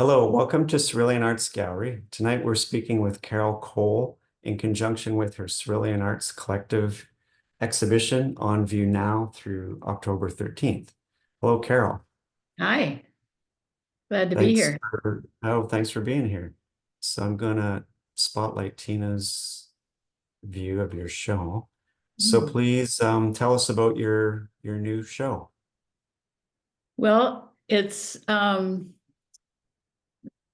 Hello, welcome to Cerulean Arts Gallery. Tonight we're speaking with Carol Cole in conjunction with her Cerulean Arts Collective Exhibition on view now through October 13th. Hello, Carol. Hi, glad to be here. Thanks for being here. So I'm gonna spotlight Tina's view of your show. So Mm. please tell us about your new show. Well,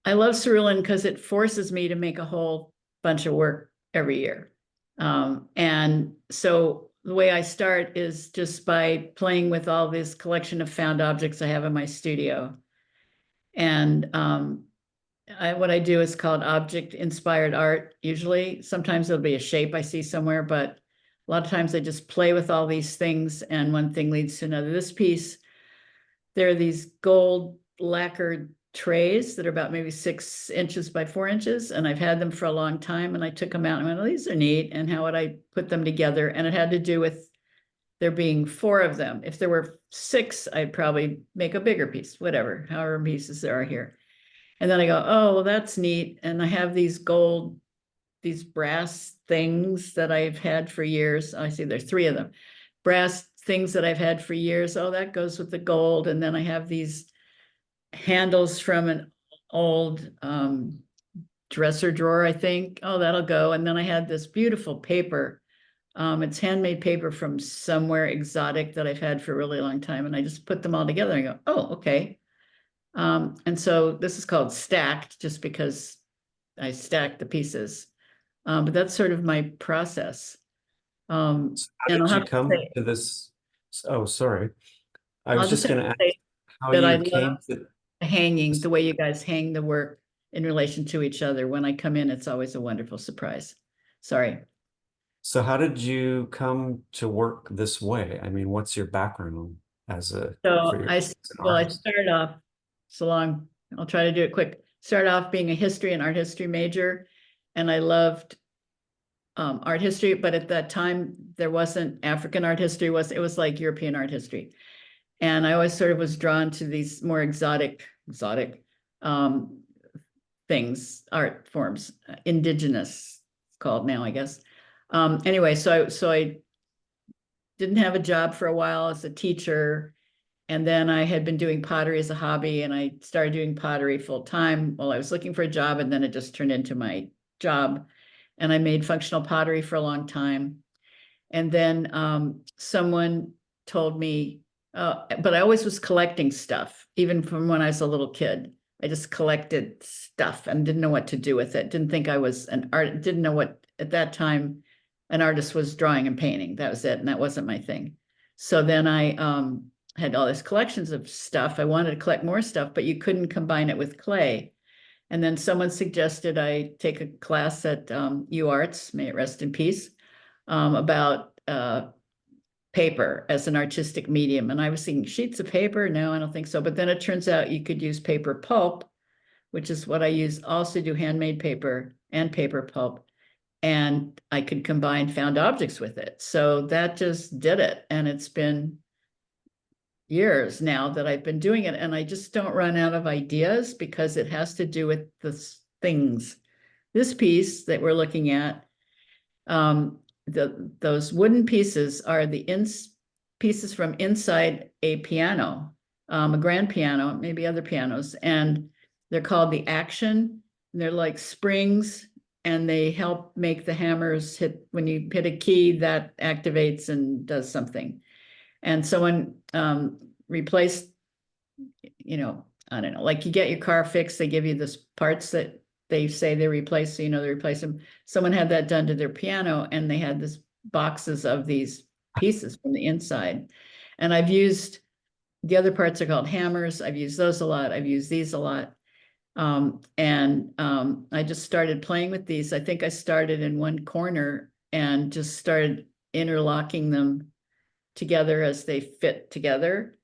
I love Cerulean because it forces me to make a whole bunch of work every year. And so the way I start is just by playing with all this collection of found objects I have in my studio. And what I do is called object inspired art. Usually, sometimes it'll be a shape I see somewhere, but a lot of times I just play with all these things and one thing leads to another. This piece, there are these gold lacquered trays that are about maybe 6 inches by 4 inches, and I've had them for a long time. And I took them out and went, "Oh, these are neat." And how would I put them together? And it had to do with there being four of them. If there were six, I'd probably make a bigger piece, whatever, however many pieces there are here. And then I go, "Oh, well, that's neat." And I have these brass things that I've had for years. I see there's three of them. Brass things that I've had for years. Oh, that goes with the gold. And then I have these handles from an old dresser drawer, I think. Oh, that'll go. And then I had this beautiful paper. It's handmade paper from somewhere exotic that I've had for a really long time. And I just put them all together and go, "Oh, okay." And so this is called stacked just because I stacked the pieces. But that's sort of my process. So how And did you come to this? Oh, sorry. I I'll was just just have going to to say ask how that I you love came to hanging, this. the way you guys hang the work in relation to each other. When I come in, it's always a wonderful surprise. Sorry. So how did you come to work this way? I mean, what's your background as a for So your I, as an well, I artist? started off so long. I'll try to do it quick. Started off being a history and art history major, and I loved art history. But at that time, there wasn't African art history. It was like European art history, and I always sort of was drawn to these more exotic um, things, art forms, indigenous, it's called now, I guess. Anyway, so I didn't have a job for a while as a teacher. And then I had been doing pottery as a hobby, and I started doing pottery full time while I was looking for a job. And then it just turned into my job. And I made functional pottery for a long time. And then someone told me, but I always was collecting stuff, even from when I was a little kid. I just collected stuff and didn't know what to do with it. Didn't think I was an art, didn't know what at that time an artist was drawing and painting. That was it. And that wasn't my thing. So then I had all these collections of stuff. I wanted to collect more stuff, but you couldn't combine it with clay. And then someone suggested I take a class at UArts, may it rest in peace, about paper as an artistic medium. And I was thinking sheets of paper. No, I don't think so. But then it turns out you could use paper pulp, which is what I use, also do handmade paper and paper pulp. And I could combine found objects with it. So that just did it. And it's been years now that I've been doing it. And I just don't run out of ideas because it has to do with the things. This piece that we're looking at, those wooden pieces are the pieces from inside a piano, a grand piano, maybe other pianos, and they're called the action. And they're like springs, and they help make the hammers hit. When you hit a key, that activates and does something. And someone replaced, I don't know, like you get your car fixed, they give you this parts that they say they replace, so they replace them. Someone had that done to their piano, and they had this boxes of these pieces from the inside. And I've used the other parts are called hammers. I've used those a lot. I've used these a lot. I just started playing with these. I think I started in one corner and just started interlocking them together as they fit together.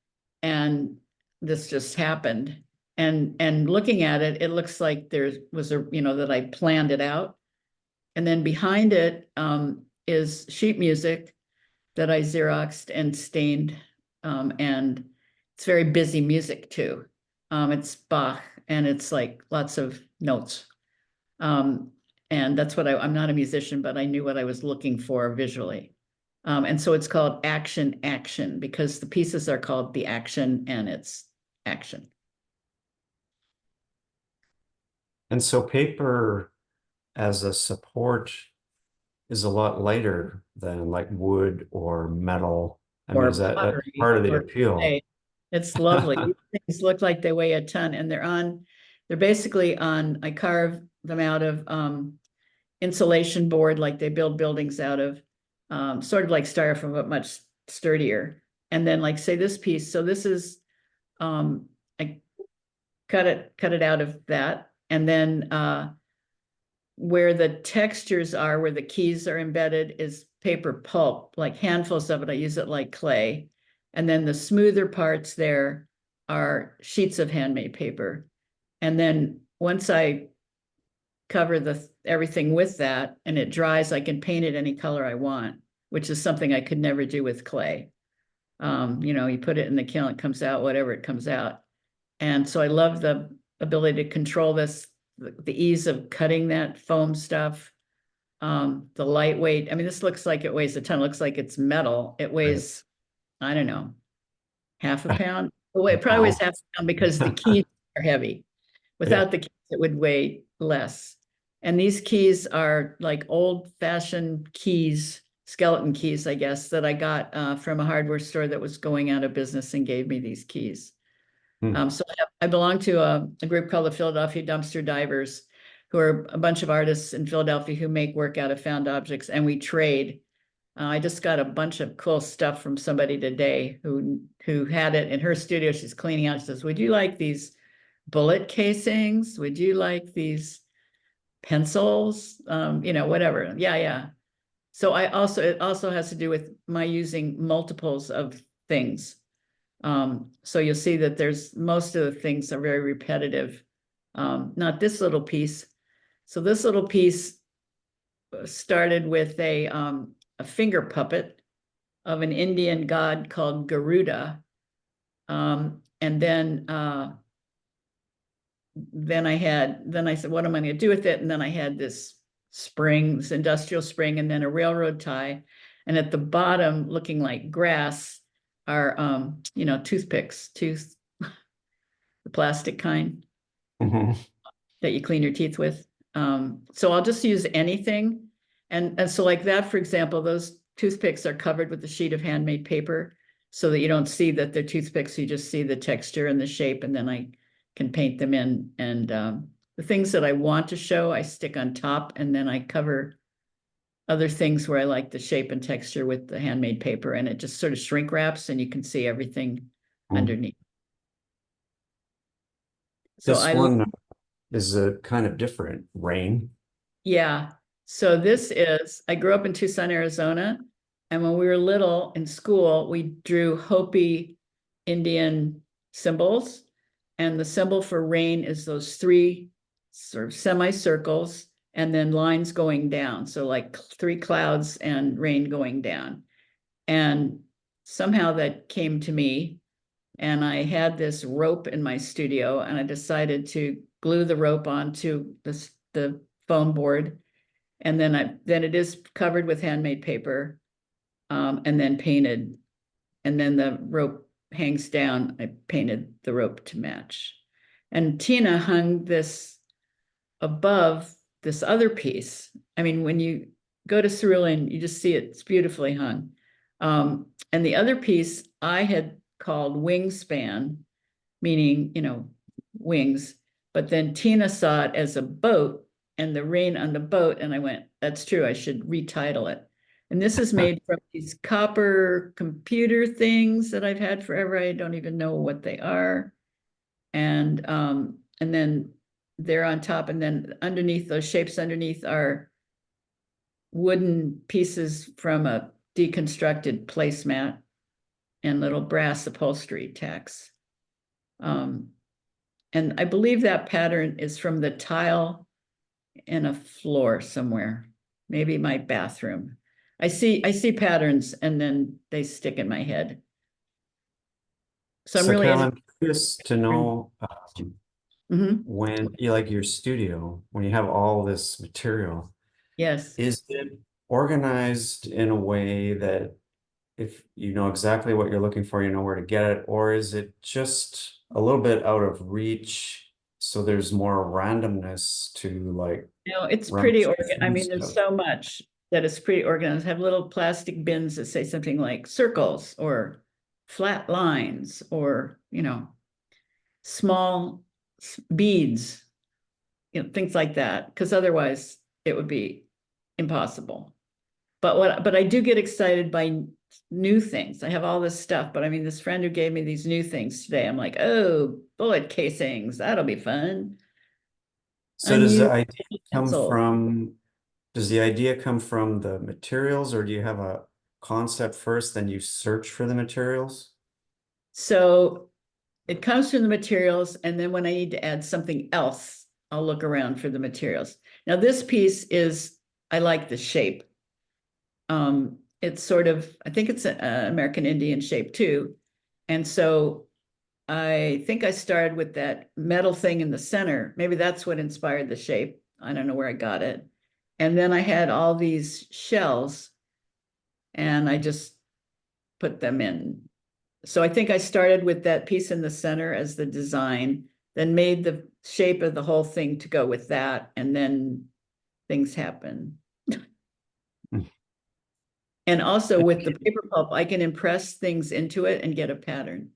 And this just happened. And looking at it, it looks like there was that I planned it out. And then behind it is sheet music that I Xeroxed and stained. And it's very busy music too. It's Bach and it's like lots of notes. And that's what I'm not a musician, but I knew what I was looking for visually. And so it's called Action Action because the pieces are called The Action and it's action. And so paper as a support is a lot lighter than like wood or metal. I mean, Or is that pottery part of the or appeal? clay. It's lovely. These things look like they weigh a ton and they're basically on, I carve them out of insulation board, like they build buildings out of, sort of like styrofoam, but much sturdier. And then like say this piece, so this is, I cut it out of that. And then where the textures are, where the keys are embedded is paper pulp, like handfuls of it. I use it like clay. And then the smoother parts there are sheets of handmade paper. And then once I cover everything with that and it dries, I can paint it any color I want, which is something I could never do with clay. You put it in the kiln, it comes out, whatever it comes out. And so I love the ability to control this, the ease of cutting that foam stuff, the lightweight. I mean, this looks like it weighs a ton. It looks like it's metal. It weighs, I don't know, half a pound. Oh, it probably weighs half a pound because the keys are heavy. Without the keys, it would weigh less. And these keys are like old-fashioned keys, skeleton keys, I guess, that I got from a hardware store that was going out of business and gave me these keys. So I belong to a group called the Philadelphia Dumpster Divers, who are a bunch of artists in Philadelphia who make work out of found objects, and we trade. I just got a bunch of cool stuff from somebody today who had it in her studio. She's cleaning out. She says, "Would you like these bullet casings? Would you like these pencils? Whatever." Yeah. So it also has to do with my using multiples of things. So you'll see that most of the things are very repetitive. Not this little piece. So this little piece started with a finger puppet of an Indian god called Garuda. And then I said, what am I going to do with it? And then I had this industrial spring, and then a railroad tie. And at the bottom, looking like grass, are toothpicks, the plastic kind that you clean your teeth with. So I'll just use anything. And so like that, for example, those toothpicks are covered with a sheet of handmade paper so that you don't see that they're toothpicks. You just see the texture and the shape, and then I can paint them in. And the things that I want to show, I stick on top, and then I cover other things where I like the shape and texture with the handmade paper, and it just sort of shrink wraps and you can see everything underneath. So this one is a kind of different rain. Yeah. So I grew up in Tucson, Arizona. And when we were little in school, we drew Hopi Indian symbols. And the symbol for rain is those three sort of semicircles and then lines going down. So like three clouds and rain going down. And somehow that came to me, and I had this rope in my studio, and I decided to glue the rope onto the foam board. And then it is covered with handmade paper, and then painted. And then the rope hangs down. I painted the rope to match. And Tina hung this above this other piece. I mean, when you go to Cerulean, you just see it's beautifully hung. And the other piece I had called Wingspan, meaning, wings. But then Tina saw it as a boat and the rain on the boat. And I went, that's true, I should retitle it. And this is made from these copper computer things that I've had forever. I don't even know what they are. And then they're on top, and then underneath, those shapes underneath are wooden pieces from a deconstructed placemat and little brass upholstery tacks. And I believe that pattern is from the tile in a floor somewhere, maybe my bathroom. I see patterns and then they stick in my head. So I'm really Carol, I'm curious to know Mhm. when you like your studio, when you have all this material, Yes. is it organized in a way that if you know exactly what you're looking for, you know where to get it, or is it just a little bit out of reach, so there's more randomness to like It's pretty rummage I through mean, there's stuff? so much that is pretty organized. Have little plastic bins that say something like circles or flat lines or, small beads, things like that, because otherwise it would be impossible. But I do get excited by new things. I have all this stuff, but I mean, this friend who gave me these new things today, I'm like, oh, bullet casings, that'll be fun. So does the Unused idea come pencils. from, does the idea come from the materials, or do you have a concept first, then you search for the materials? So it comes from the materials, and then when I need to add something else, I'll look around for the materials. Now, this piece is, I like the shape. It's sort of, I think it's an American Indian shape too. And so I think I started with that metal thing in the center. Maybe that's what inspired the shape. I don't know where I got it. And then I had all these shells and I just put them in. So I think I started with that piece in the center as the design, then made the shape of the whole thing to go with that, and then things happen. And also with the paper pulp, I can impress things into it and get a pattern.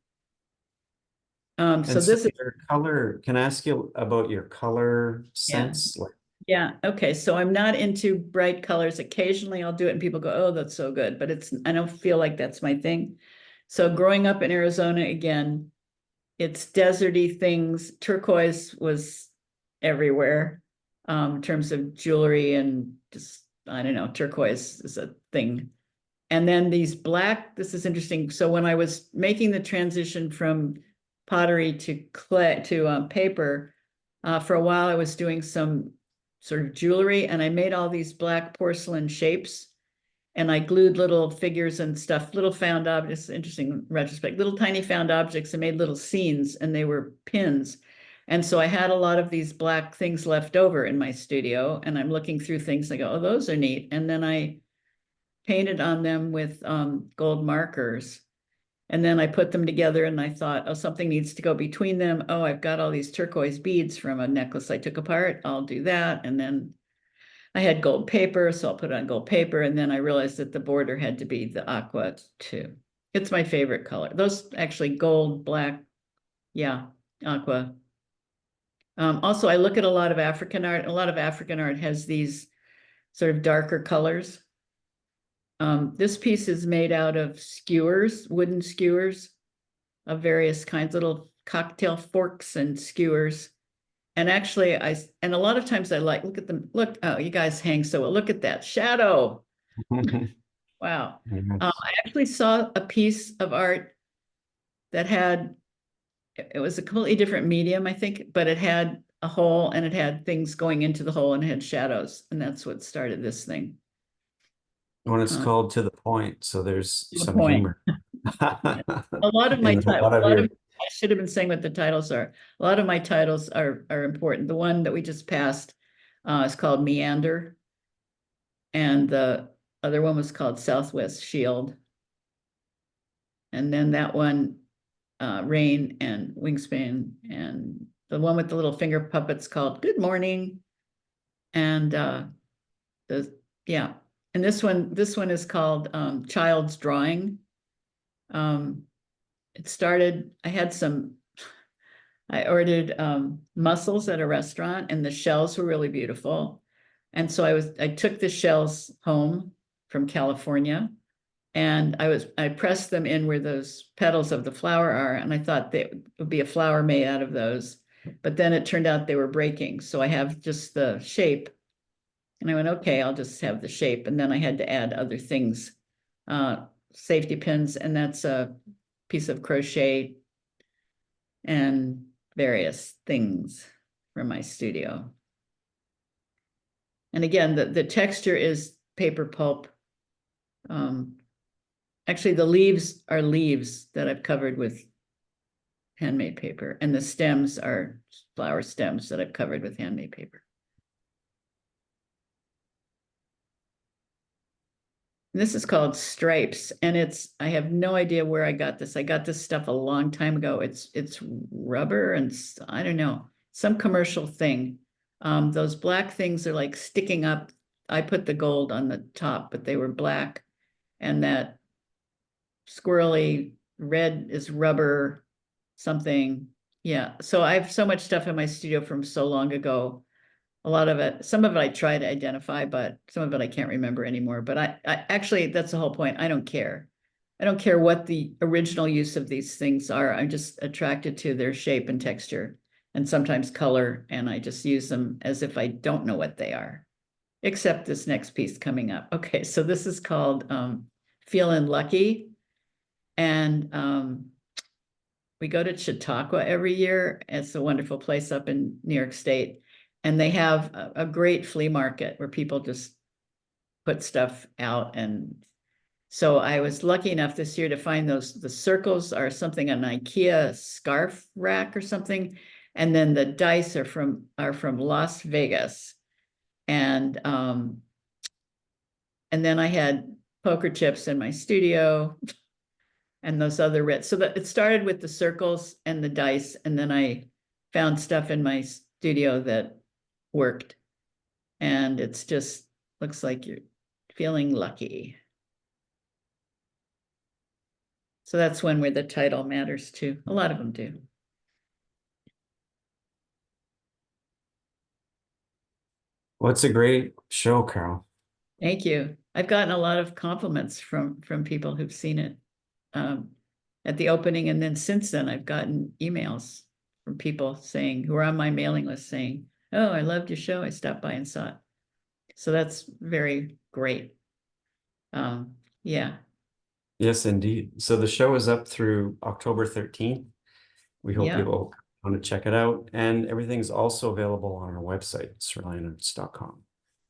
So And so this is, your color, can I ask you about your color yeah, sense? Like, yeah, okay. So I'm not into bright colors. Occasionally I'll do it and people go, oh, that's so good, but I don't feel like that's my thing. So growing up in Arizona again, it's deserty things. Turquoise was everywhere, in terms of jewelry and just, I don't know, turquoise is a thing. And then these black, this is interesting. So when I was making the transition from pottery to clay to paper, for a while I was doing some sort of jewelry, and I made all these black porcelain shapes, and I glued little figures and stuff, little found objects, interesting in retrospect, little tiny found objects, and made little scenes, and they were pins. And so I had a lot of these black things left over in my studio, and I'm looking through things, I go, oh, those are neat. And then I painted on them with gold markers. And then I put them together and I thought, oh, something needs to go between them. Oh, I've got all these turquoise beads from a necklace I took apart. I'll do that. And then I had gold paper, so I'll put it on gold paper. And then I realized that the border had to be the aqua too. It's my favorite color. Those actually gold, black, yeah, aqua. Also, I look at a lot of African art. A lot of African art has these sort of darker colors. This piece is made out of skewers, wooden skewers of various kinds, little cocktail forks and skewers. And actually, and a lot of times I look at them, look, oh, you guys hang so well. Look at that shadow. Wow. yes. I actually saw a piece of art that it was a completely different medium, I think, but it had a hole and it had things going into the hole and it had shadows. And that's what started this thing. When it's Uh, called To the Point, so there's the some point. humor A lot of my in a titles, lot of your. I should have been saying what the titles are. A lot of my titles are important. The one that we just passed is called Meander, and the other one was called Southwest Shield. And then that one, Rain and Wingspan, and the one with the little finger puppets called Good Morning. And the yeah, and this one is called Child's Drawing. It started, I ordered mussels at a restaurant and the shells were really beautiful. And so I took the shells home from California and I pressed them in where those petals of the flower are. And I thought they would be a flower made out of those. But then it turned out they were breaking. So I have just the shape. And I went, okay, I'll just have the shape. And then I had to add other things, safety pins, and that's a piece of crochet and various things from my studio. And again, the texture is paper pulp. Actually, the leaves are leaves that I've covered with handmade paper, and the stems are flower stems that I've covered with handmade paper. And this is called Stripes, and I have no idea where I got this. I got this stuff a long time ago. It's rubber and I don't know, some commercial thing. Those black things are like sticking up. I put the gold on the top, but they were black, and that squirrely red is rubber something. Yeah, so I have so much stuff in my studio from so long ago. A lot of it, some of it I try to identify, but some of it I can't remember anymore. But I actually, that's the whole point. I don't care. I don't care what the original use of these things are. I'm just attracted to their shape and texture and sometimes color. And I just use them as if I don't know what they are, except this next piece coming up. Okay, so this is called Feeling Lucky. And we go to Chautauqua every year. It's a wonderful place up in New York State. And they have a great flea market where people just put stuff out. And so I was lucky enough this year to find the circles are something, an IKEA scarf rack or something. And then the dice are from Las Vegas. And then I had poker chips in my studio and those other red. So that it started with the circles and the dice. And then I found stuff in my studio that worked, and it's just looks like you're feeling lucky. So that's one where the title matters too. A lot of them do. Well, it's a great show, Carol. Thank you. I've gotten a lot of compliments from people who've seen it at the opening, and then since then I've gotten emails from people saying, who are on my mailing list, saying, "Oh, I loved your show. I stopped by and saw it." So that's very great. Yeah. Yes, indeed. So the show is up through October 13th. We hope Yeah. people want to check it out. And everything's also available on our website, ceruleanarts.com.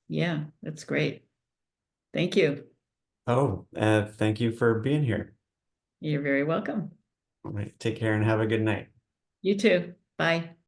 Yeah, that's great. Thank you. Oh, thank you for being here. You're very welcome. All right, take care and have a good night. You too. Bye.